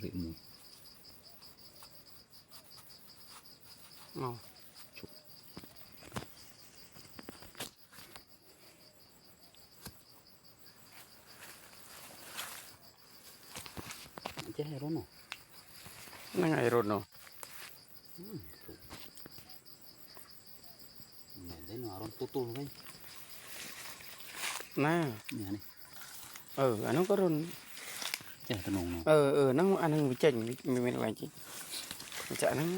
รีมูจะให้รถเนาะนั่งไงรถเนาะเหม็นได้หน่อยรถตู้ๆเลยน่าเนี่ยนี่อันนั้นก็รถเจ้าตะนงเนาะนั่งอันนั้นวิจัยมีอะไรจีจะนั่ง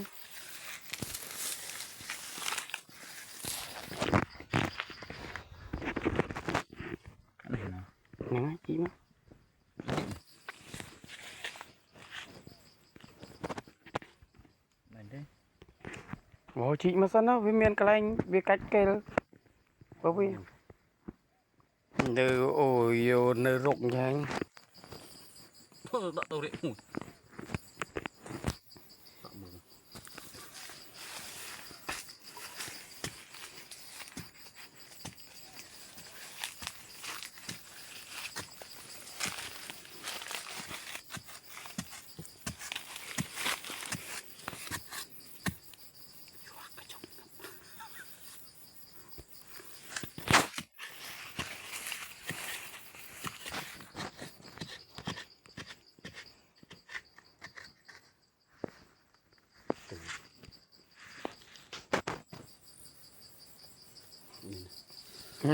อะไรเนาะนั่งจีมั้ยเหม็นได้โอ้จีมาซะนะวิเมียนกลางวิกัดเกลบ่วิเดือโอ้ยโยนรกยัง đọ tàu điện ủi đọ mờ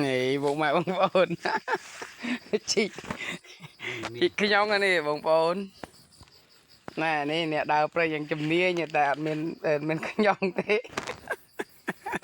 นี่บงมาบงปอนจิกขยองอันนี้บงปอนน่ะนี่เนี่ยดาวไปยังจำเนียเนี่ยแต่มันขยองเต้